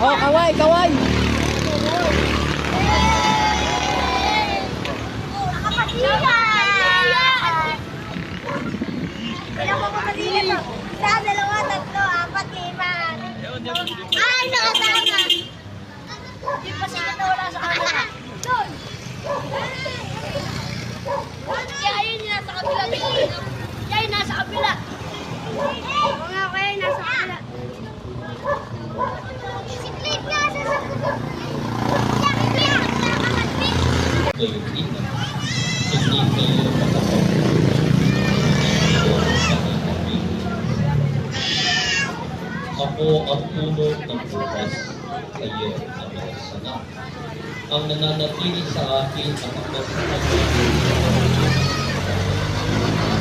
Oh, kaway, kaway. Ilang mo pamilya to? Isa, dalawa, tatlo, apat, lima. Ay, nakasama. Hindi pa siya wala sa kanila. Doon. Kaya yun yung nasa kabila. Kaya yun nasa kabila. Oo nga, kaya yun nasa kabila. Siklit nga sa sakot. Ako ang puno ng bukas sa iyo na mga sana. Ang nananatili sa akin ang ako sa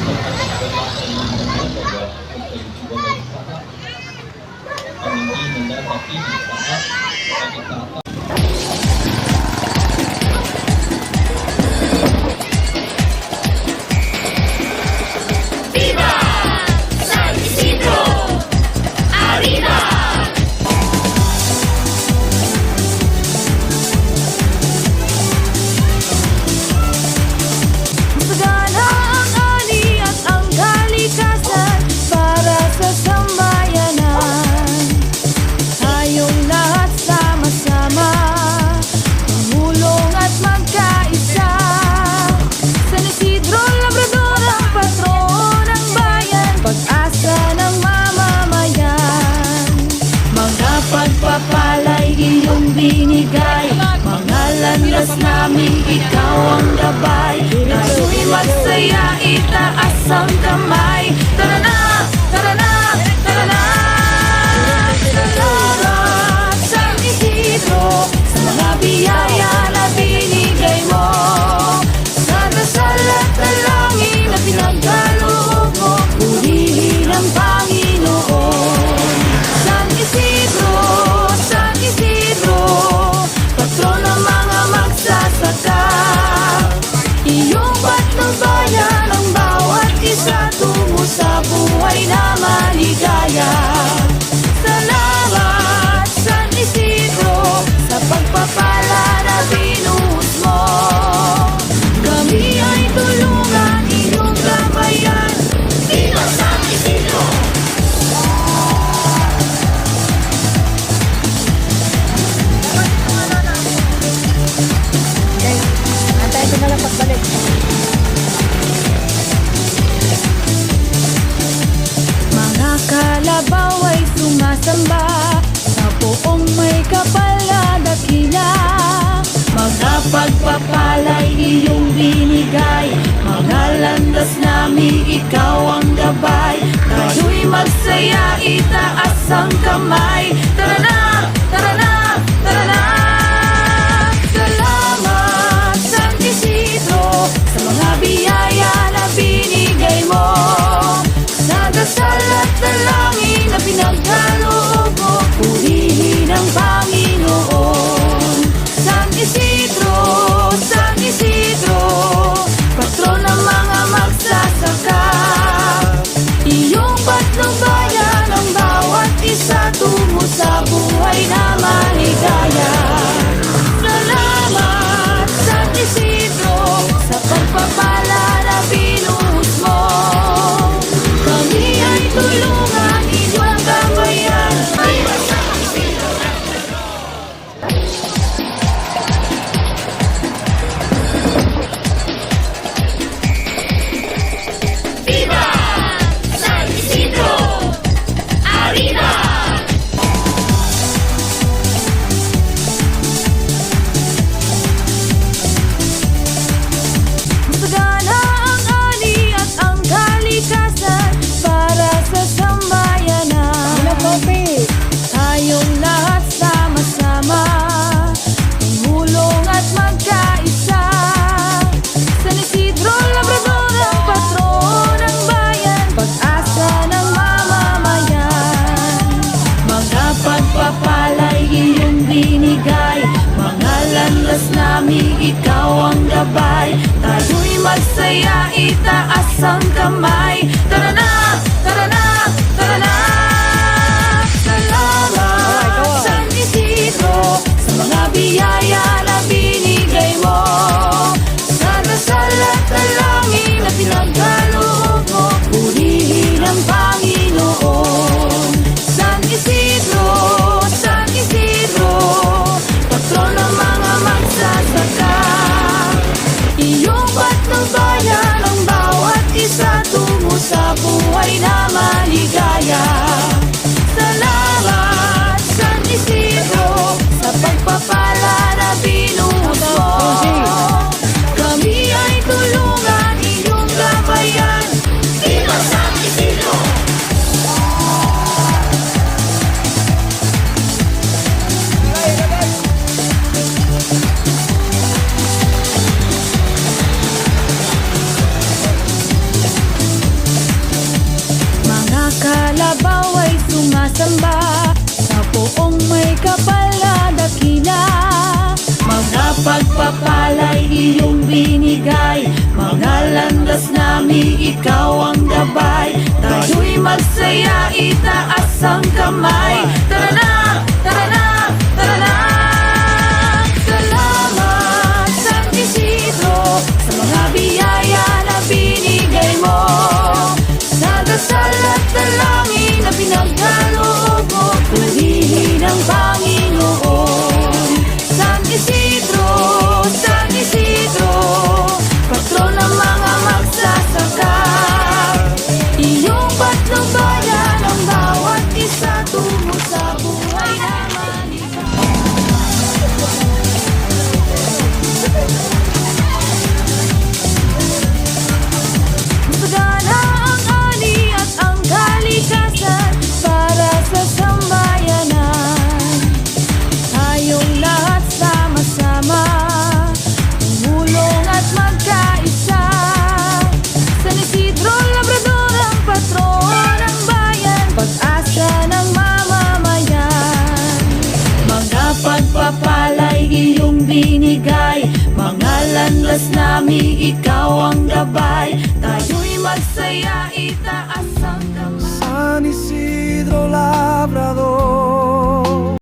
pagkakas ng mga baga ang kaibigan ng sana. Ang hindi nananatili sa akin sa itata. Binigay, mga landas namin, ikaw ang gabay. Tayo'y magsaya, itaas ang kamay. Tara na, tara na, tara na. Salamat San Isidro sa mga biyaya na binigay mo. Sa dasal at dalangin na pinagkaloob mo, purihin ang Panginoon. San Isidro, San Isidro, patron ng mga magsasaka. Iyong patnubayan ang bawat isa tungo sa buhay na maligaya. Salamat San Isidro sa pagpapala na binuhos mo. Kami ay tulungan iyong gabayan. Viva San Isidro! Antay ko na lang pagbalik. Mga kalabaw ay sumasamba sa buong may kapal na dakila. Mga pagpapala'y iyong binigay, mga landas namin, ikaw ang gabay. Tayo'y magsaya, itaas ang kamay. Tara na, tara na, tara na. Salamat San Isidro sa mga biyaya na binigay mo. Sa dasal at dalangin na pinagkaloob mo, purihin ang Panginoon. San Isidro, San Isidro, patron ng mga magsasaka. Iyong patnubayan ang bawat isa tungo sa buhay na maligaya. Salamat San Isidro sa pagpapala na binuhos mo. Kami ay tulungan iyong gabayan. Viva San Isidro! Viva San Isidro! Arriba! Masagana ang ani at ang kalikasan para sa sambayanan. Hello, Poppy. Tayong lahat sama-sama, tumulong at magkaisa. San Isidro Labrador ang patron ng bayan, pag-asa ng mamamayan. Mga pagpapala'y iyong binigay, mga landas namin, ikaw ang gabay. Tayo'y magsaya, itaas ang kamay. Tara na, tara na, tara na. Salamat San Isidro. sasamba sa poong may kapal na dakila. Mga pagpapalay iyong binigay, mga landas namin ikaw ang gabay. Tayo'y magsaya, itaas ang kamay. Tara na, tara na, tara na. Salamat San Isidro sa mga biyaya na binigay mo, sa dasal at dalangin na pinagkaloob mo. Purihin ang Panginoon. San Isidro, San Isidro, patron ng mga magsasaka. Iyong patnubayan ang bawat isa tungo sa buhay na maligaya. Masagana ang ani at ang kalikasan para sa sambayanan. Tayong lahat sama-sama, tumulong at magkaisa. San Isidro Labrador ang patron ng bayan, pag-asa ng mamamayan. Mga pagpapalay iyong binigay, mga landas namin ikaw ang gabay. Tayo'y magsaya, itaas ang kamay. San Isidro Labrador,